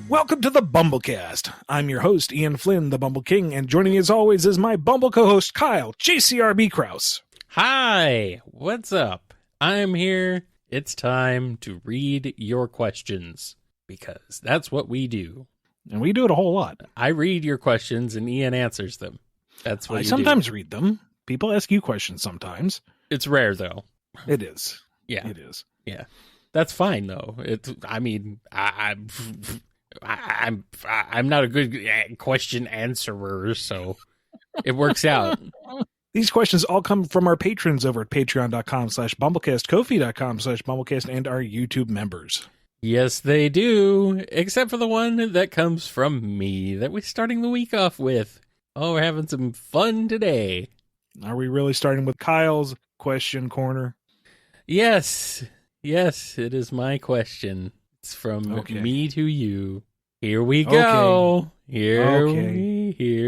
Welcome to the BumbleKast. I'm your host, Ian Flynn, the Bumble King, and joining me as always is my Bumble co-host, Kyle, JCRB Krause. Hi, what's up? I'm here. It's time to read your questions, because that's what we do. And we do it a whole lot. I read your questions and Ian answers them. That's what I sometimes read them. People ask you questions sometimes. It's rare, though. It is. Yeah. It is. Yeah. That's fine, though. I'm not a good question answerer, so it works out. These questions all come from our patrons over at patreon.com/BumbleKast, Ko-fi.com/BumbleKast, and our YouTube members. Yes, they do, except for the one that comes from me that we're starting the week off with. Oh, we're having some fun today. Are we really starting with Kyle's question corner? Yes, it is my question. It's from me to you. Here we go. Here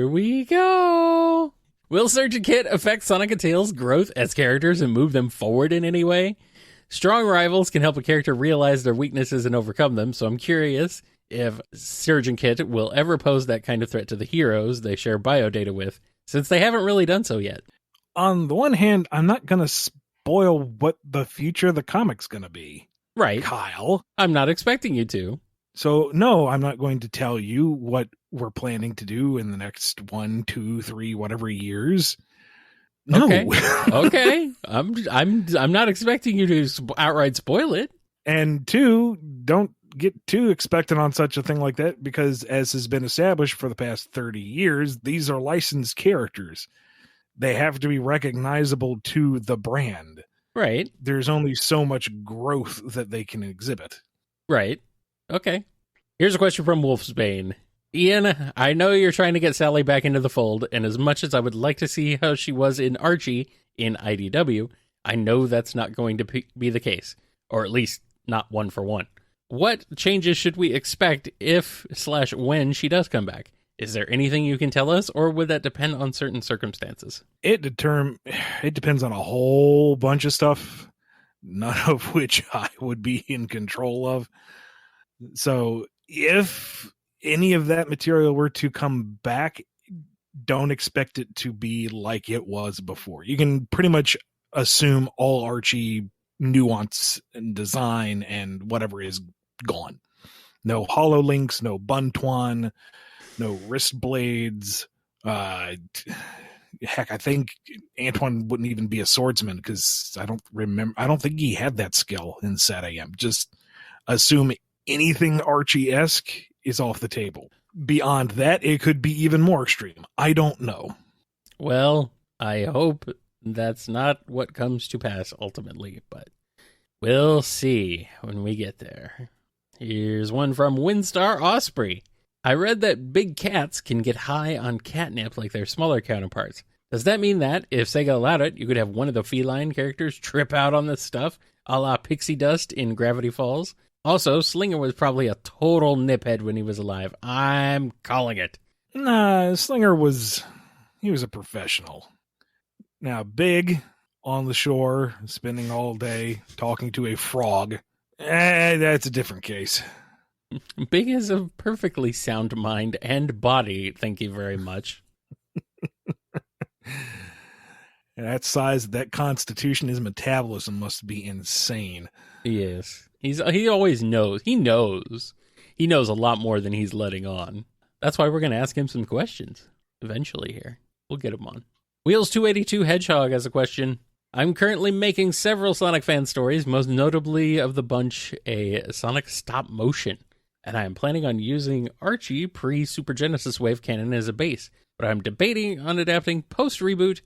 we go. Will Surgeon Kit affect Sonic and Tails' growth as characters and move them forward in any way? Strong rivals can help a character realize their weaknesses and overcome them, so I'm curious if Surgeon Kit will ever pose that kind of threat to the heroes they share biodata with, since they haven't really done so yet. On the one hand, I'm not going to spoil what the future of the comic's going to be. Right. Kyle. I'm not expecting you to. So, no, I'm not going to tell you what we're planning to do in the next 1, 2, 3, whatever years. No. Okay. I'm not expecting you to outright spoil it. And 2, don't get too expectant on such a thing like that, because as has been established for the past 30 years, these are licensed characters. They have to be recognizable to the brand. Right. There's only so much growth that they can exhibit. Right. Okay. Here's a question from Wolfsbane. Ian, I know you're trying to get Sally back into the fold, and as much as I would like to see how she was in Archie in IDW, I know that's not going to be the case, or at least not one for one. What changes should we expect if/when she does come back? Is there anything you can tell us, or would that depend on certain circumstances? It depends on a whole bunch of stuff, none of which I would be in control of. So if any of that material were to come back, don't expect it to be like it was before. You can pretty much assume all Archie nuance and design and whatever is gone. No HoloLinks, no Buntuan, no wrist blades. Heck, I think Antoine wouldn't even be a swordsman, because I don't think he had that skill in Sat AM. Just assume anything Archie-esque is off the table. Beyond that, it could be even more extreme. I don't know. Well, I hope that's not what comes to pass ultimately, but we'll see when we get there. Here's one from Windstar Osprey. I read that big cats can get high on catnip like their smaller counterparts. Does that mean that, if Sega allowed it, you could have one of the feline characters trip out on this stuff, a la Pixie Dust in Gravity Falls? Also, Slinger was probably a total niphead when he was alive. I'm calling it. Nah, Slinger he was a professional. Now, Big on the shore, spending all day talking to a frog, that's a different case. Big has a perfectly sound mind and body, thank you very much. That size, that constitution, his metabolism must be insane. Yes. He always knows. He knows a lot more than he's letting on. That's why we're going to ask him some questions eventually here. We'll get him on. Wheels282 Hedgehog has a question. I'm currently making several Sonic fan stories, most notably of the bunch a Sonic stop motion, and I am planning on using Archie pre-Super Genesis Wave canon as a base, but I'm debating on adapting post-reboot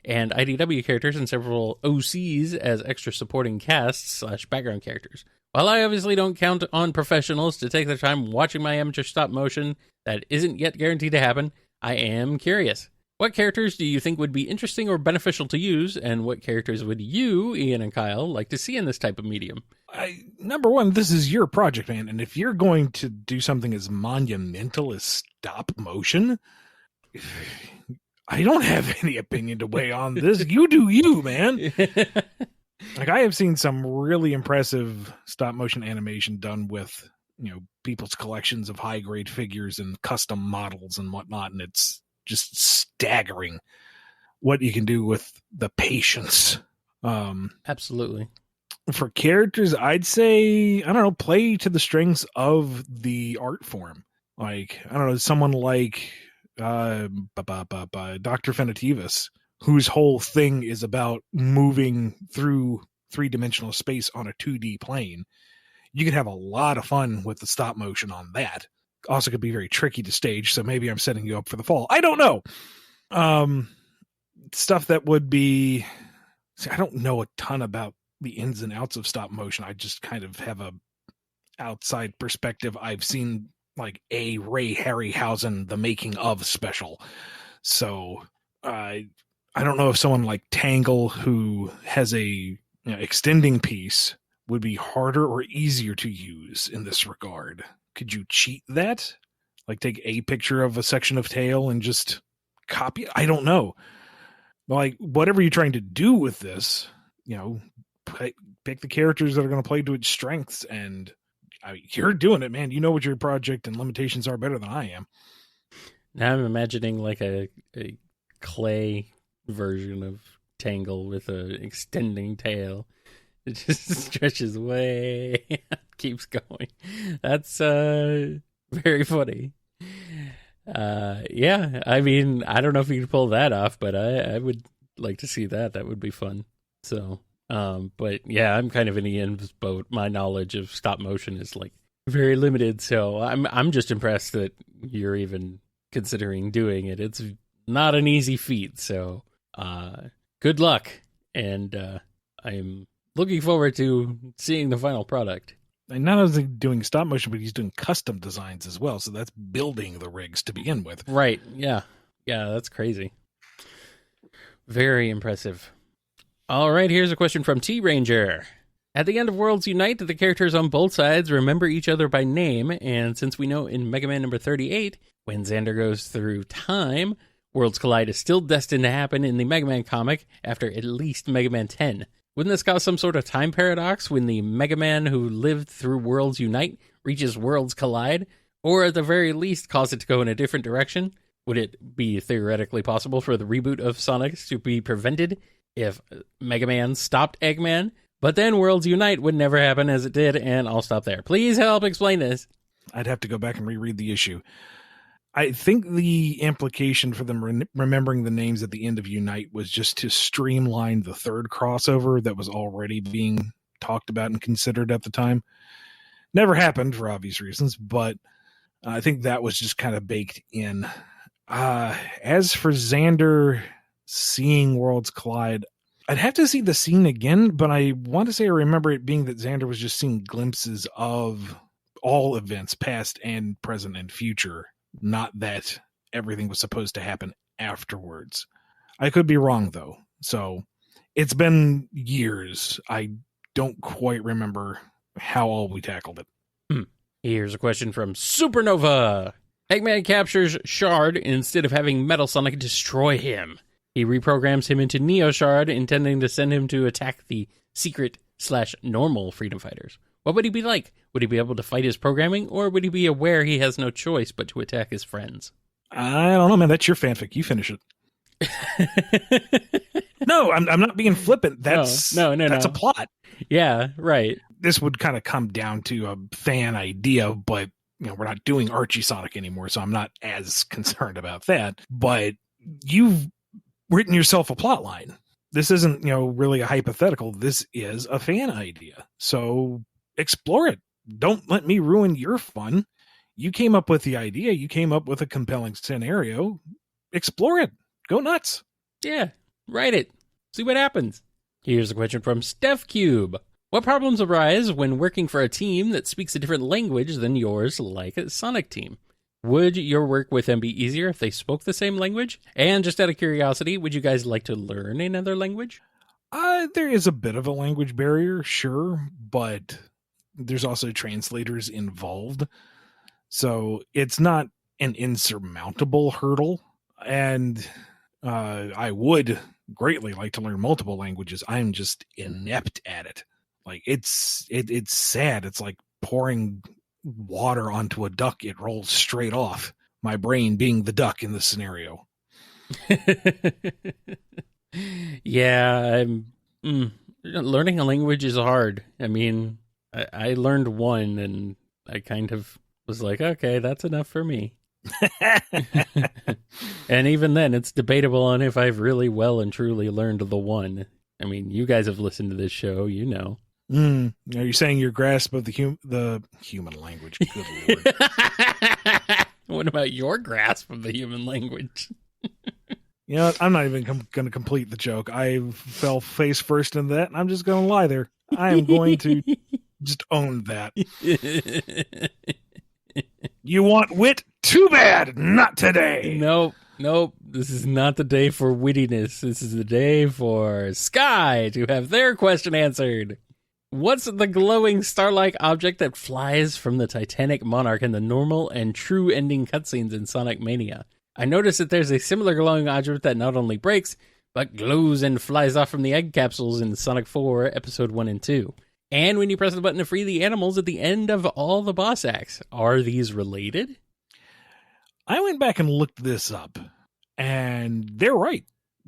and IDW characters and several OCs as extra supporting casts/background characters. While I obviously don't count on professionals to take their time watching my amateur stop motion that isn't yet guaranteed to happen, I am curious. What characters do you think would be interesting or beneficial to use, and what characters would you, Ian and Kyle, like to see in this type of medium? Number one, this is your project, man, and if you're going to do something as monumental as stop motion, I don't have any opinion to weigh on this. You do you, man. Like, I have seen some really impressive stop motion animation done with people's collections of high grade figures and custom models and whatnot, and it's just staggering what you can do with the patience. Absolutely. For characters, I'd say, I don't know, play to the strengths of the art form. Like, I don't know, someone like Dr. Fenitivus, whose whole thing is about moving through three-dimensional space on a 2D plane. You could have a lot of fun with the stop motion on that. Also could be very tricky to stage, so maybe I'm setting you up for the fall. I don't know. Stuff that would be... See, I don't know a ton about the ins and outs of stop motion. I just kind of have a outside perspective. I've seen like a Ray Harryhausen, the making of special. So I don't know if someone like Tangle, who has a extending piece, would be harder or easier to use in this regard. Could you cheat that? Like take a picture of a section of tail and just copy it? I don't know. Like, whatever you're trying to do with this, pick the characters that are going to play to its strengths, and you're doing it, man. You know what your project and limitations are better than I am. Now I'm imagining like a clay version of Tangle with an extending tail. It just stretches way, keeps going. That's very funny. Yeah, I mean, I don't know if you could pull that off, but I would like to see that. That would be fun. So, but yeah, I'm kind of in Ian's boat. My knowledge of stop motion is like very limited, so I'm just impressed that you're even considering doing it. It's not an easy feat, so good luck, and I'm looking forward to seeing the final product. And not only doing stop motion, but he's doing custom designs as well. So that's building the rigs to begin with. Right. Yeah. Yeah, that's crazy. Very impressive. All right, here's a question from T-Ranger. At the end of Worlds Unite, the characters on both sides remember each other by name, and since we know in Mega Man number 38, when Xander goes through time, Worlds Collide is still destined to happen in the Mega Man comic after at least Mega Man 10. Wouldn't this cause some sort of time paradox when the Mega Man who lived through Worlds Unite reaches Worlds Collide? Or at the very least cause it to go in a different direction? Would it be theoretically possible for the reboot of Sonic to be prevented if Mega Man stopped Eggman? But then Worlds Unite would never happen as it did, and I'll stop there. Please help explain this. I'd have to go back and reread the issue. I think the implication for them remembering the names at the end of Unite was just to streamline the third crossover that was already being talked about and considered at the time. Never happened for obvious reasons, but I think that was just kind of baked in. As for Xander seeing Worlds Collide, I'd have to see the scene again, but I want to say I remember it being that Xander was just seeing glimpses of all events, past and present and future. Not that everything was supposed to happen afterwards. I could be wrong, though. So it's been years. I don't quite remember how all we tackled it. Here's a question from Supernova. Eggman captures Shard instead of having Metal Sonic destroy him. He reprograms him into Neo Shard, intending to send him to attack the secret/normal Freedom Fighters. What would he be like? Would he be able to fight his programming, or would he be aware he has no choice but to attack his friends? I don't know, man. That's your fanfic. You finish it. No, I'm not being flippant. That's a plot. Yeah, right. This would kind of come down to a fan idea, but we're not doing Archie Sonic anymore, so I'm not as concerned about that. But you've written yourself a plot line. This isn't, really a hypothetical. This is a fan idea. So explore it. Don't let me ruin your fun. You came up with the idea. You came up with a compelling scenario. Explore it. Go nuts. Yeah, write it. See what happens. Here's a question from Steph Cube. What problems arise when working for a team that speaks a different language than yours, like a Sonic team? Would your work with them be easier if they spoke the same language? And just out of curiosity, would you guys like to learn another language? There is a bit of a language barrier, sure, but there's also translators involved. So it's not an insurmountable hurdle. And I would greatly like to learn multiple languages. I'm just inept at it. Like it's sad. It's like pouring water onto a duck, it rolls straight off. My brain being the duck in this scenario. Yeah, learning a language is hard. I mean, I learned one, and I kind of was like, okay, that's enough for me. And even then, it's debatable on if I've really well and truly learned the one. I mean, you guys have listened to this show, you know. Are you saying your grasp of the human language? Good Lord. What about your grasp of the human language? You know what? I'm not even going to complete the joke. I fell face first into that, and I'm just going to lie there. I am going to just own that. You want wit? Too bad. Not today. Nope. This is not the day for wittiness. This is the day for Sky to have their question answered. What's the glowing star-like object that flies from the Titanic Monarch in the normal and true ending cutscenes in Sonic Mania? I noticed that there's a similar glowing object that not only breaks, but glows and flies off from the egg capsules in Sonic 4, Episode 1 and 2. And when you press the button to free the animals at the end of all the boss acts. Are these related? I went back and looked this up, and they're right.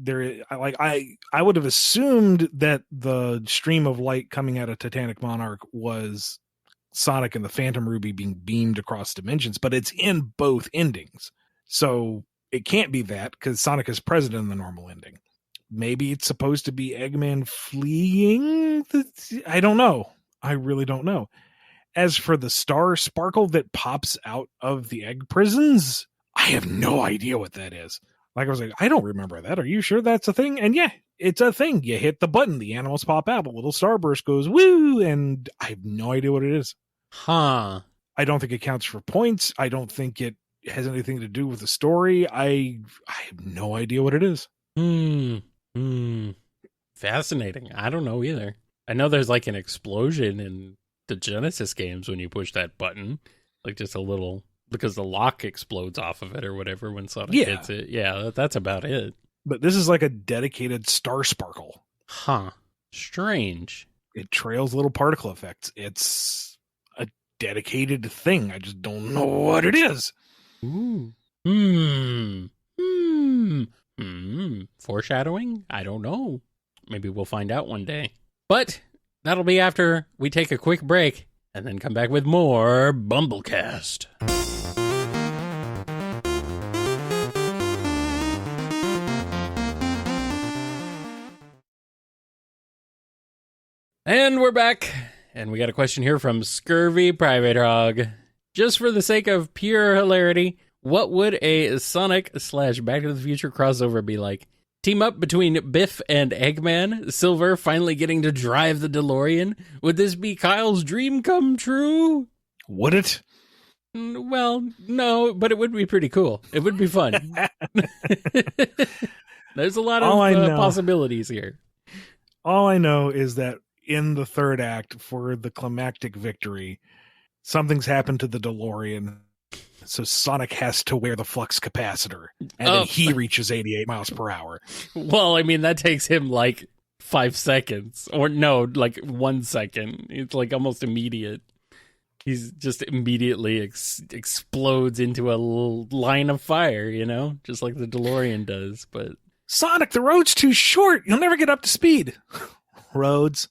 I would have assumed that the stream of light coming out of Titanic Monarch was Sonic and the Phantom Ruby being beamed across dimensions, but it's in both endings. So it can't be that, because Sonic is present in the normal ending. Maybe it's supposed to be Eggman fleeing? I don't know. I really don't know. As for the star sparkle that pops out of the egg prisons, I have no idea what that is. Like, I was like, I don't remember that. Are you sure that's a thing? And yeah, it's a thing. You hit the button, the animals pop out, a little starburst goes, woo, and I have no idea what it is. Huh. I don't think it counts for points. I don't think it has anything to do with the story. I have no idea what it is. Fascinating. I don't know either. I know there's like an explosion in the Genesis games when you push that button. Like just a little, because the lock explodes off of it or whatever when Sonic hits it. Yeah, that's about it. But this is like a dedicated star sparkle. Huh. Strange. It trails little particle effects. It's a dedicated thing. I just don't know what it is. Ooh. Foreshadowing? I don't know. Maybe we'll find out one day. But that'll be after we take a quick break and then come back with more BumbleKast. And we're back. And we got a question here from Scurvy Private Hog. Just for the sake of pure hilarity, what would a Sonic/Back to the Future crossover be like? Team up between Biff and Eggman, Silver finally getting to drive the DeLorean. Would this be Kyle's dream come true? Would it? Well, no, but it would be pretty cool. It would be fun. There's a lot of possibilities here. All I know is that in the third act, for the climactic victory, something's happened to the DeLorean. So Sonic has to wear the flux capacitor, and then he reaches 88 miles per hour. Well, I mean, that takes him like 5 seconds. Or no, like 1 second. It's like almost immediate. He's just immediately explodes into a line of fire, you know? Just like the DeLorean does. But Sonic, the road's too short. You'll never get up to speed. Roads?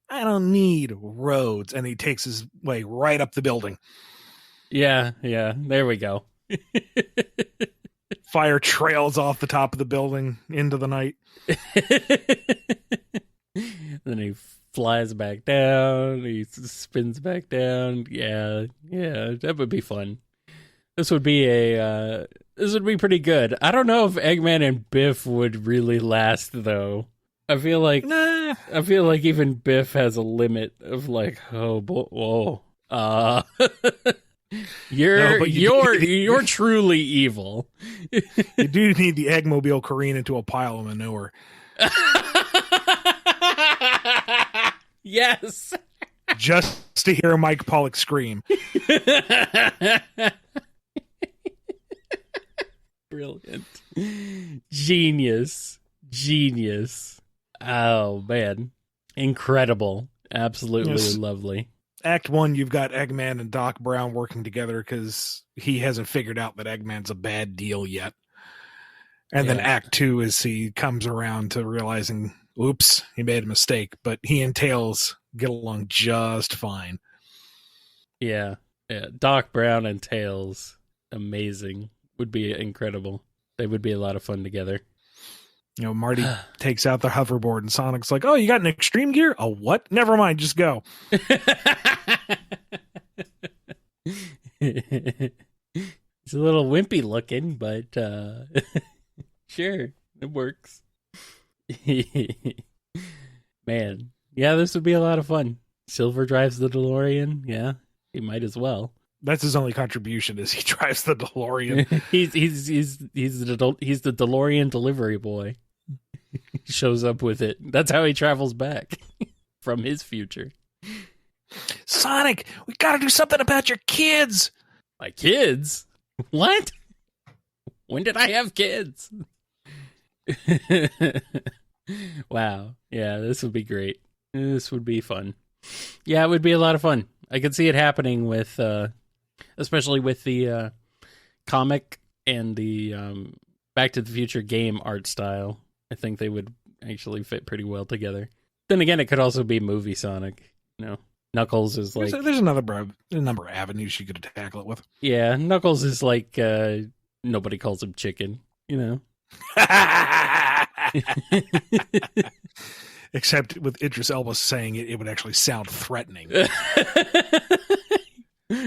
I don't need roads. And he takes his way right up the building. Yeah, there we go. Fire trails off the top of the building into the night. Then he flies back down, he spins back down. Yeah, that would be fun. This would be pretty good. I don't know if Eggman and Biff would really last though. I feel like even Biff has a limit of like, whoa. You're truly evil. You do need the Eggmobile careen into a pile of manure. Yes. Just to hear Mike Pollock scream. Brilliant. Genius. Oh, man. Incredible. Absolutely lovely. Act 1, you've got Eggman and Doc Brown working together because he hasn't figured out that Eggman's a bad deal yet. And then Act 2 is he comes around to realizing, oops, he made a mistake. But he and Tails get along just fine. Yeah. Doc Brown and Tails, amazing. Would be incredible. They would be a lot of fun together. You know, Marty takes out the hoverboard and Sonic's like, oh, you got an extreme gear? A what? Never mind, just go. He's a little wimpy looking, but sure, it works. Man, yeah, this would be a lot of fun. Silver drives the DeLorean. Yeah, he might as well. That's his only contribution is he drives the DeLorean. he's the DeLorean delivery boy. He shows up with it. That's how he travels back from his future. Sonic, we gotta do something about your kids. My kids? What? When did I have kids? Wow. Yeah, this would be great. This would be fun. Yeah, it would be a lot of fun. I could see it happening with, especially with the comic and the Back to the Future game art style. I think they would actually fit pretty well together. Then again, it could also be movie Sonic. You know, Knuckles is like... There's a number of avenues you could tackle it with. Yeah, Knuckles is like, nobody calls him chicken, you know? Except with Idris Elba saying it would actually sound threatening.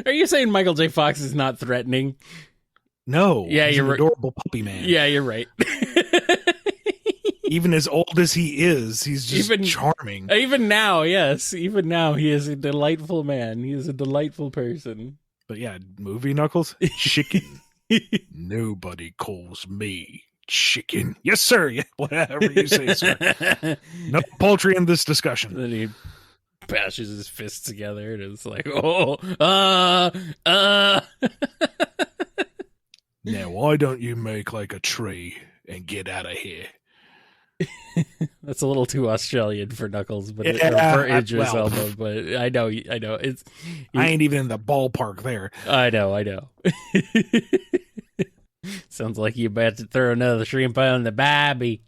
Are you saying Michael J. Fox is not threatening? No. Yeah, he's you're an adorable puppy man. Yeah, you're right. Even as old as he is, he's just charming. Even now, yes. Even now, he is a delightful man. He is a delightful person. But yeah, movie Knuckles? Chicken. Nobody calls me chicken. Yes, sir. Yeah, whatever you say, sir. No poultry in this discussion. Then he bashes his fists together and it's like, Now, why don't you make like a tree and get out of here? That's a little too Australian for Knuckles, but yeah, for Idris Elba. But I know. I ain't even in the ballpark there. I know. Sounds like you about to throw another shrimp on the babby.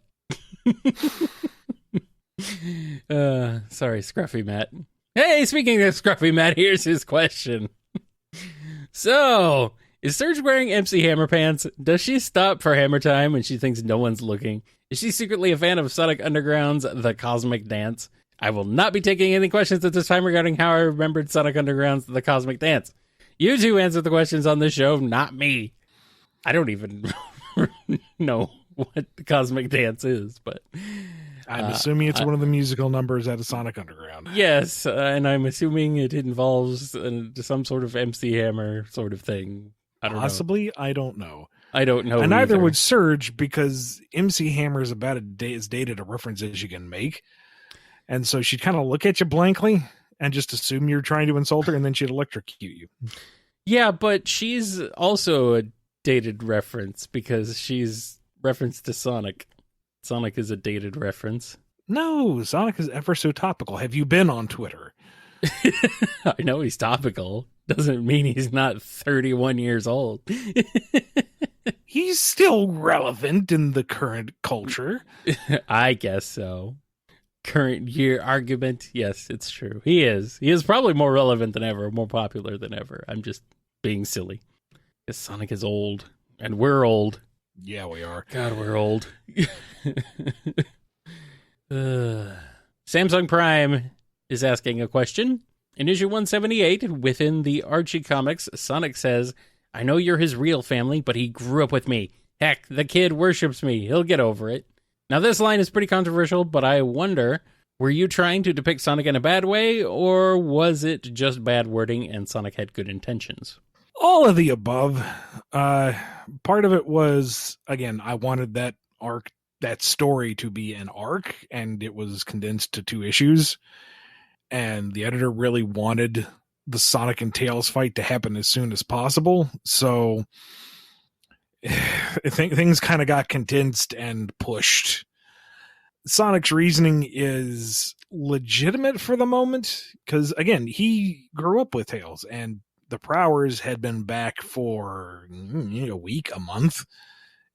Sorry, Scruffy Matt. Hey, speaking of Scruffy Matt, here's his question. So, is Surge wearing MC Hammer pants? Does she stop for hammer time when she thinks no one's looking? Is she secretly a fan of Sonic Underground's The Cosmic Dance? I will not be taking any questions at this time regarding how I remembered Sonic Underground's The Cosmic Dance. You two answer the questions on this show, not me. I don't even know what The Cosmic Dance is, but... I'm assuming it's one of the musical numbers out of Sonic Underground. Yes, and I'm assuming it involves some sort of MC Hammer sort of thing. I don't Possibly, know. I don't know. I don't know. And neither either would Surge because MC Hammer is about as dated a reference as you can make. And so she'd kind of look at you blankly and just assume you're trying to insult her, and then she'd electrocute you. Yeah, but she's also a dated reference because she's referenced to Sonic. Sonic is a dated reference. No, Sonic is ever so topical. Have you been on Twitter? I know he's topical. Doesn't mean he's not 31 years old. He's still relevant in the current culture. I guess so. Current year argument. Yes, it's true. He is. He is probably more relevant than ever, more popular than ever. I'm just being silly. Because Sonic is old. And we're old. Yeah, we are. God, we're old. Samsung Prime is asking a question. In issue 178, within the Archie comics, Sonic says, I know you're his real family, but he grew up with me. Heck, the kid worships me. He'll get over it. Now, this line is pretty controversial, but I wonder, were you trying to depict Sonic in a bad way, or was it just bad wording and Sonic had good intentions? All of the above. Part of it was, again, I wanted that arc, that story to be an arc, and it was condensed to 2 issues. And the editor really wanted the Sonic and Tails fight to happen as soon as possible. So I think things kind of got condensed and pushed. Sonic's reasoning is legitimate for the moment, because again, he grew up with Tails, and the Prowers had been back for a week, a month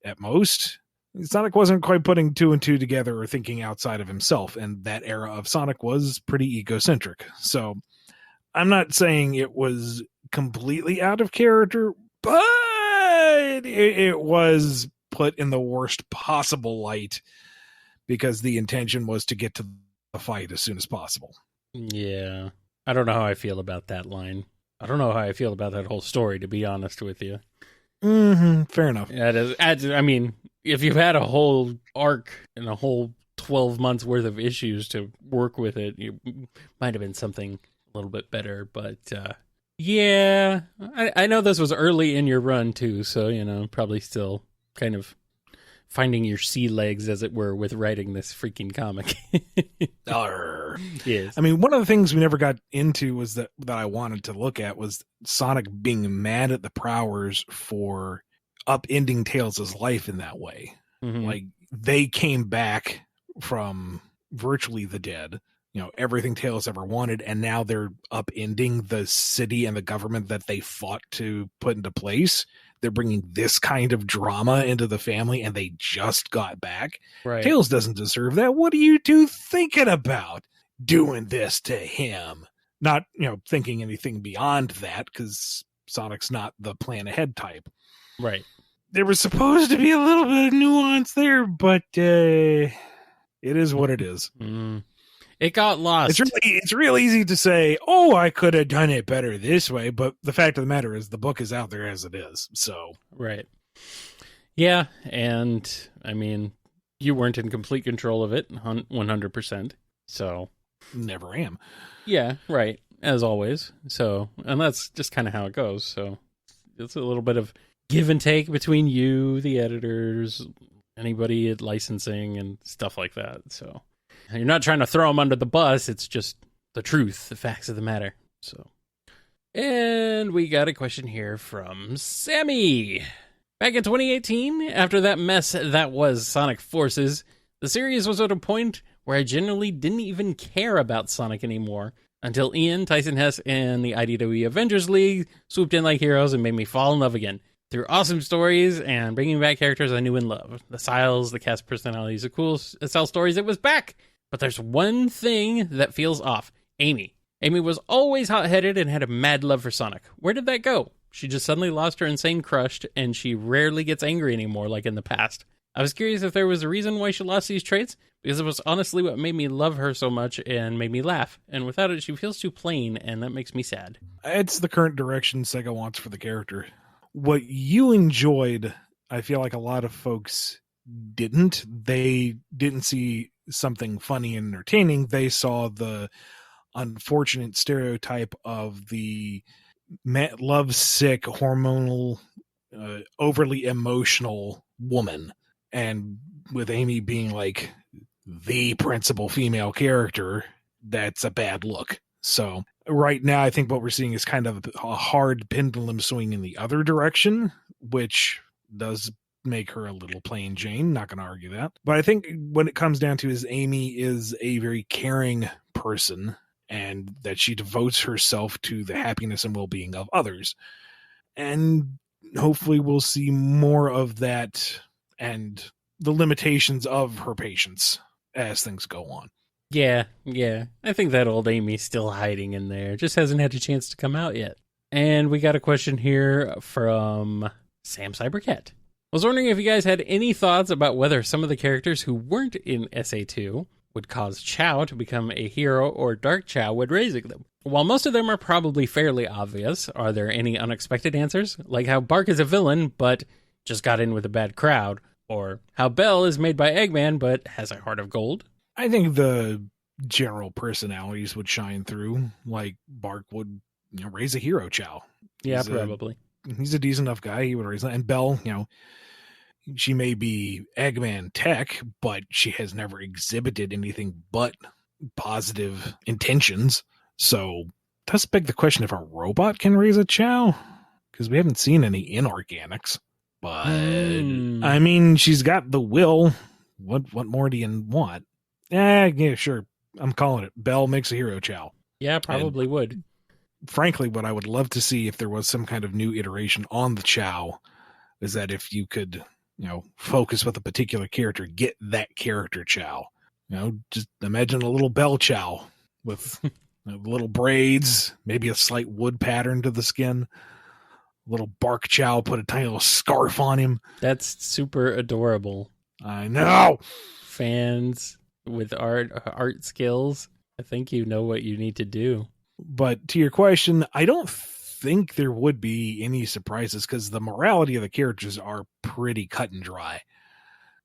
at most. Sonic wasn't quite putting two and two together or thinking outside of himself, and that era of Sonic was pretty egocentric. So I'm not saying it was completely out of character, but it was put in the worst possible light because the intention was to get to the fight as soon as possible. Yeah. I don't know how I feel about that line. I don't know how I feel about that whole story, to be honest with you. Fair enough. I mean, if you've had a whole arc and a whole 12 months worth of issues to work with it, it might have been something a little bit better. But yeah, I know this was early in your run too, so, probably still kind of finding your sea legs, as it were, with writing this freaking comic. Yes. I mean, one of the things we never got into was that I wanted to look at was Sonic being mad at the Prowers for upending Tails' life in that way. Mm-hmm. Like, they came back from virtually the dead, everything Tails ever wanted, and now they're upending the city and the government that they fought to put into place. They're bringing this kind of drama into the family, and they just got back. Right. Tails doesn't deserve that. What are you two thinking about doing this to him? Not, thinking anything beyond that, because Sonic's not the plan ahead type. Right. There was supposed to be a little bit of nuance there, but it is what it is. It got lost. It's real easy to say, oh, I could have done it better this way, but the fact of the matter is the book is out there as it is. So right. Yeah, and I mean, you weren't in complete control of it 100%. So never am. Yeah, right. As always. So, and that's just kind of how it goes. So it's a little bit of give and take between you, the editors, anybody at licensing and stuff like that. So you're not trying to throw them under the bus. It's just the truth, the facts of the matter. So, and we got a question here from Sammy. Back in 2018, after that mess that was Sonic Forces, the series was at a point where I generally didn't even care about Sonic anymore until Ian, Tyson Hess, and the IDW Avengers League swooped in like heroes and made me fall in love again. Through awesome stories and bringing back characters I knew and loved. The styles, the cast personalities, the cool Cell stories, it was back. But there's one thing that feels off. Amy. Amy was always hot-headed and had a mad love for Sonic. Where did that go? She just suddenly lost her insane crush, and she rarely gets angry anymore like in the past. I was curious if there was a reason why she lost these traits, because it was honestly what made me love her so much and made me laugh. And without it, she feels too plain, and that makes me sad. It's the current direction SEGA wants for the character. What you enjoyed, I feel like a lot of folks didn't. They didn't see something funny and entertaining. They saw the unfortunate stereotype of the love-sick, hormonal, overly emotional woman. And with Amy being like the principal female character, that's a bad look. So right now, I think what we're seeing is kind of a hard pendulum swing in the other direction, which does make her a little plain Jane. Not going to argue that. But I think when it comes down to is Amy is a very caring person and that she devotes herself to the happiness and well-being of others. And hopefully we'll see more of that and the limitations of her patience as things go on. Yeah. I think that old Amy's still hiding in there. Just hasn't had a chance to come out yet. And we got a question here from Sam Cybercat. I was wondering if you guys had any thoughts about whether some of the characters who weren't in SA2 would cause Chow to become a hero or Dark Chow would raise them. While most of them are probably fairly obvious, are there any unexpected answers? Like how Bark is a villain, but just got in with a bad crowd. Or how Belle is made by Eggman, but has a heart of gold. I think the general personalities would shine through. Like Bark would, raise a hero Chow. Yeah, probably. He's a decent enough guy. He would raise that. And Belle, she may be Eggman tech, but she has never exhibited anything but positive intentions. So it does beg the question if a robot can raise a Chow, because we haven't seen any inorganics. But I mean, she's got the will. What more do you want? Yeah, sure. I'm calling it. Bell makes a hero chow. Yeah, probably would. Frankly, what I would love to see if there was some kind of new iteration on the chow is that if you could, focus with a particular character, get that character chow. Just imagine a little Bell chow with little braids, maybe a slight wood pattern to the skin. Little bark chow, put a tiny little scarf on him. That's super adorable. I know. Fans with art skills, I think you know what you need to do. But to your question, I don't think there would be any surprises because the morality of the characters are pretty cut and dry.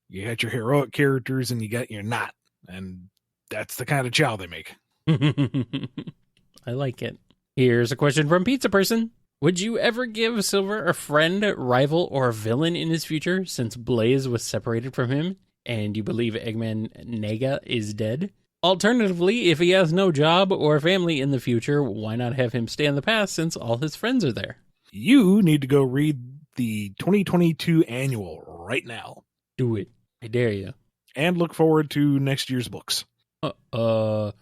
You got your heroic characters and you got your not, and that's the kind of chow they make. I like it. Here's a question from Pizza Person. Would you ever give Silver a friend, rival, or villain in his future since Blaze was separated from him and you believe Eggman Nega is dead? Alternatively, if he has no job or family in the future, why not have him stay in the past since all his friends are there? You need to go read the 2022 annual right now. Do it. I dare you. And look forward to next year's books. Knowing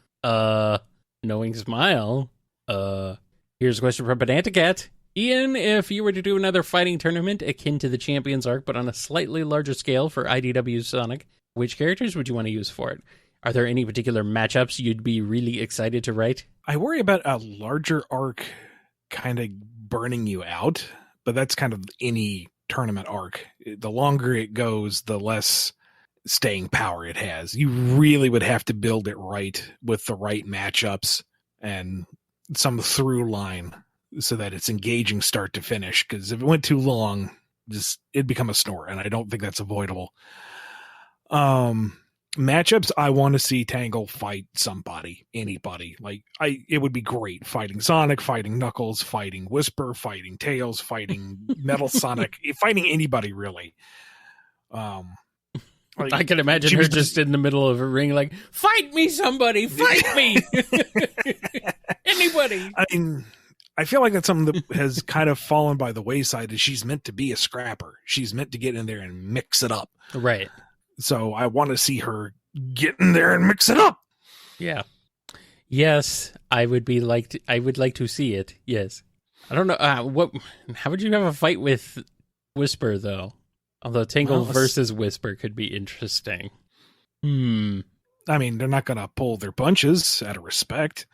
smile. Here's a question from Banana Cat. Ian, if you were to do another fighting tournament akin to the Champions arc, but on a slightly larger scale for IDW Sonic, which characters would you want to use for it? Are there any particular matchups you'd be really excited to write? I worry about a larger arc kind of burning you out, but that's kind of any tournament arc. The longer it goes, the less staying power it has. You really would have to build it right with the right matchups and some through line so that it's engaging start to finish, because if it went too long, it'd become a snore, and I don't think that's avoidable. Matchups, I want to see Tangle fight somebody, anybody. It would be great fighting Sonic, fighting Knuckles, fighting Whisper, fighting Tails, fighting Metal Sonic, fighting anybody really. I can imagine her just in the middle of a ring, like, fight me, somebody, fight me, anybody. I feel like that's something that has kind of fallen by the wayside. Is she's meant to be a scrapper. She's meant to get in there and mix it up. Right. So I want to see her get in there and mix it up. Yeah. Yes, I would like to see it. Yes. I don't know how would you have a fight with Whisper though? Although Tangle versus Whisper could be interesting. I mean, they're not going to pull their punches out of respect.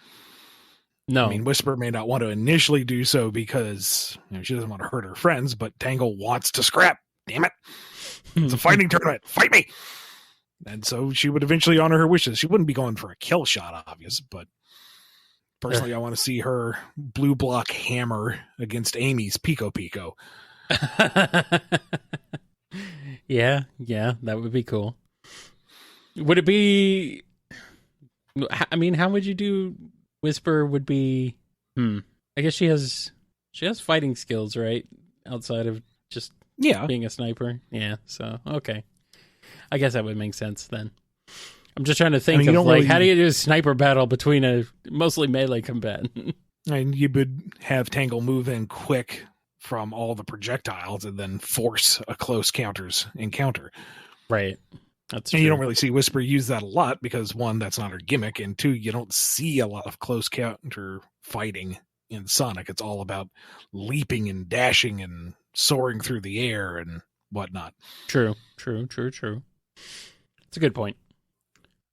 No. I mean, Whisper may not want to initially do so because she doesn't want to hurt her friends, but Tangle wants to scrap. Damn it. It's a fighting tournament. Fight me. And so she would eventually honor her wishes. She wouldn't be going for a kill shot, obvious, but personally, I want to see her blue block hammer against Amy's Pico Pico. Yeah, that would be cool. Would it be... I mean, how would you do... Whisper would be... I guess she has fighting skills, right? Outside of just being a sniper. Yeah, so, okay. I guess that would make sense then. I'm just trying to think of, how do you do a sniper battle between a mostly melee combatant? And you would have Tangle move in quick from all the projectiles and then force a close encounter. Right. That's true. And you don't really see Whisper use that a lot because, one, that's not her gimmick, and two, you don't see a lot of close counter fighting in Sonic. It's all about leaping and dashing and soaring through the air and whatnot. True. It's a good point.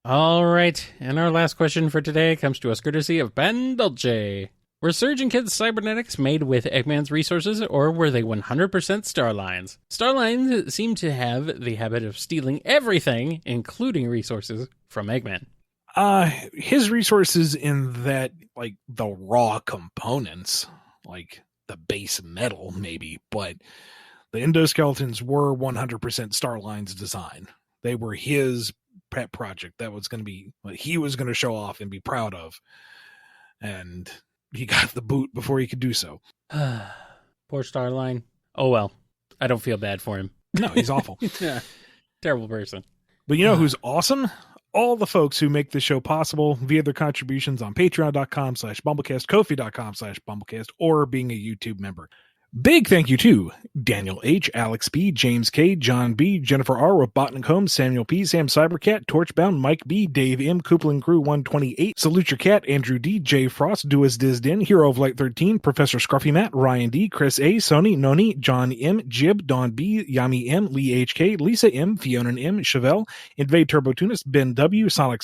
All right, and our last question for today comes to us courtesy of Ben Dolce. Were Surge and Kid's cybernetics made with Eggman's resources, or were they 100% Starline's? Starline seem to have the habit of stealing everything, including resources, from Eggman. His resources in that, the raw components, like the base metal, maybe, but the endoskeletons were 100% Starline's design. They were his pet project. That was going to be what he was going to show off and be proud of. And he got the boot before he could do so. Poor Starline. Oh, well. I don't feel bad for him. No, he's awful. Yeah. Terrible person. But you know who's awesome? All the folks who make this show possible via their contributions on patreon.com/BumbleKast, Ko-fi.com/BumbleKast, or being a YouTube member. Big thank you to Daniel H., Alex P., James K., John B., Jennifer R., Robotnik Holmes, Samuel P., Sam Cybercat, Torchbound, Mike B., Dave M., Coupling Crew 128, Salute Your Cat, Andrew D., J. Frost, Duas Dizdin, Hero of Light 13, Professor Scruffy Matt, Ryan D., Chris A., Sony, Noni, John M., Jib, Don B., Yami M., Lee H.K., Lisa M., Fiona M., Chevelle, Invade Turbo Tunis, Ben W., Sonic,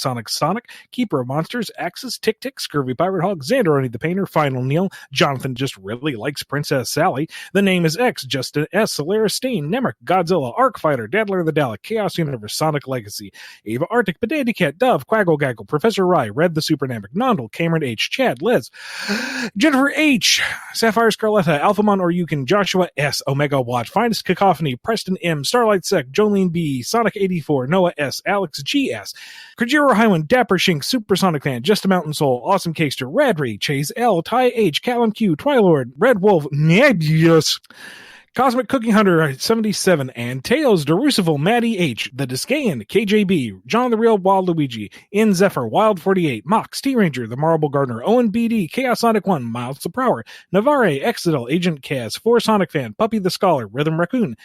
Keeper of Monsters, Axis, Tick Tick, Scurvy Pirate Hog, Xander Only the Painter, Final Neil, Jonathan just really likes Princess Sally, The Name is X, Justin S., Solaris Stain, Nemric, Godzilla, Arc Fighter, Daddler the Dalek, Chaos Universe, Sonic Legacy, Ava Arctic, Potato Cat, Dove, Quaggle Gaggle, Professor Rye, Red the Super Namek, Nondle, Cameron H., Chad, Les, Jennifer H., Sapphire Scarletta, Alphamon or Yukon, Joshua S., Omega Watch, Finest Cacophony, Preston M., Starlight Sec, Jolene B., Sonic 84, Noah S., Alex G.S., Kajiro Highland, Dapper Shink, Supersonic Fan, Just a Mountain Soul, Awesome Caster, Radry, Chase L., Ty H., Callum Q., Twilord, Red Wolf, Nebius, Cosmic Cooking Hunter 77, and Tails, Derucival, Maddie H., The Discayan, KJB, John the Real Wild Luigi, In Zephyr, Wild 48, Mox, T-Ranger, The Marble Gardener, Owen BD, Chaos Sonic 1, Miles the Prower, Navarre, Exidel, Agent Kaz, 4 Sonic Fan, Puppy the Scholar, Rhythm Raccoon,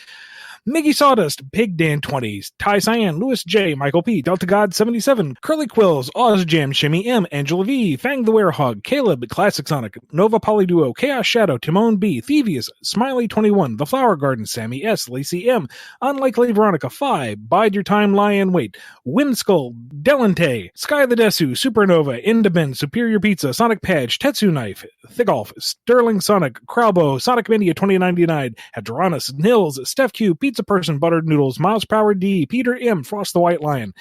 Miggy Sawdust, Pig Dan 20s, Ty Cyan, Louis J, Michael P, Delta God 77, Curly Quills, Oz Jam, Shimmy M, Angela V, Fang the Werehog, Caleb, Classic Sonic, Nova Polyduo, Chaos Shadow, Timon B, Thievius, Smiley 21, The Flower Garden, Sammy S, Lacey M, Unlikely Veronica 5, Bide Your Time, Lie and Wait, Windskull, Delante, Sky the Desu, Supernova, Indeben, Superior Pizza, Sonic Patch, Tetsu Knife, Thigolf, Sterling Sonic, Crowbo, Sonic Mania 2099, Hadronus, Nils, Steph Q, Pizza Person, Buttered Noodles, Miles Power D, Peter M, Frost the White Lion,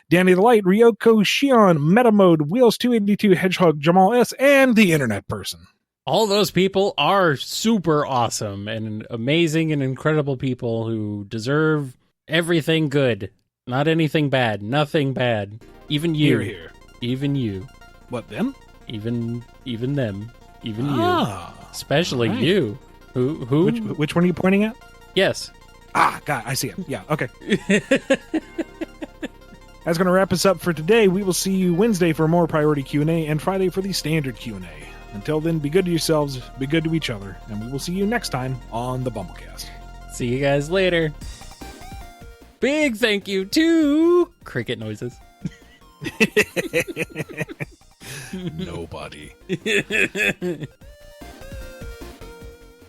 Danny the Light, Ryoko Shion, Metamode, Wheels 282, Hedgehog, Jamal S, and the Internet Person. All those people are super awesome and amazing and incredible people who deserve everything good. Not anything bad. Nothing bad. Even you. Here. Even you. What, them? Even them. Even you. Especially right. You. Who? Which one are you pointing at? Yes. God, I see it. Yeah, okay. That's going to wrap us up for today. We will see you Wednesday for more Priority Q&A and Friday for the Standard Q&A. Until then, be good to yourselves, be good to each other, and we will see you next time on the BumbleKast. See you guys later. Big thank you to cricket noises. Nobody.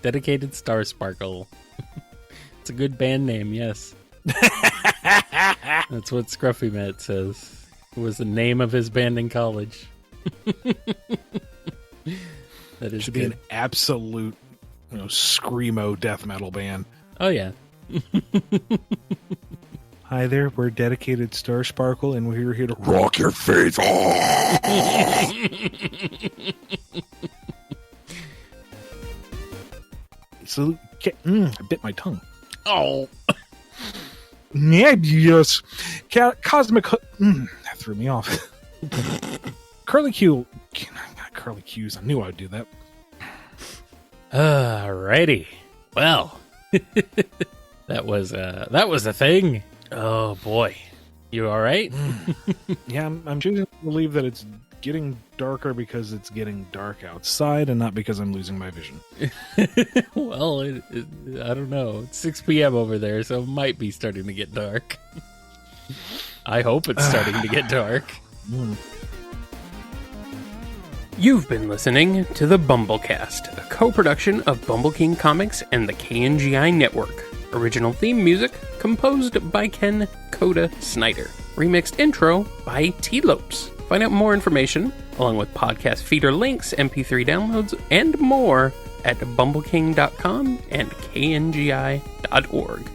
Dedicated Star Sparkle. It's a good band name, yes. That's what Scruffy Matt says. It was the name of his band in college. That is should good. Be an absolute, screamo death metal band. Oh yeah. Hi there, we're Dedicated Star Sparkle, and we're here to rock your face. So, I bit my tongue. Oh. Yeah, yes. Cosmic. That threw me off. Curly Q. Curly Q's. I knew I would do that. Alrighty. Well, that was a thing. Oh boy, you all right? Yeah, I'm choosing to believe that it's getting darker because it's getting dark outside and not because I'm losing my vision. Well, I don't know. It's 6 p.m. over there, so it might be starting to get dark. I hope it's starting to get dark. You've been listening to the BumbleKast, a co-production of Bumble King Comics and the KNGI Network. Original theme music composed by Ken Coda Snyder. Remixed intro by T-Lopes. Find out more information, along with podcast feeder links, MP3 downloads, and more at bumbleking.com and kngi.org.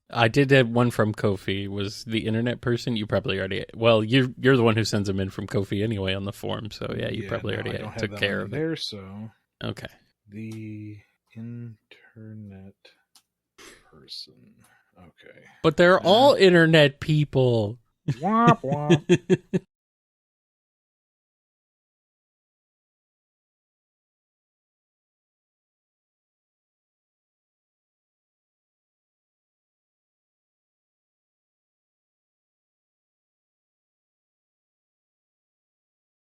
I did have one from Kofi. Was the internet person? You probably already. Well, you're the one who sends them in from Kofi anyway on the form. So yeah, you probably already took care of it. There, so okay. The internet person. Okay, but they're all internet people. Womp womp.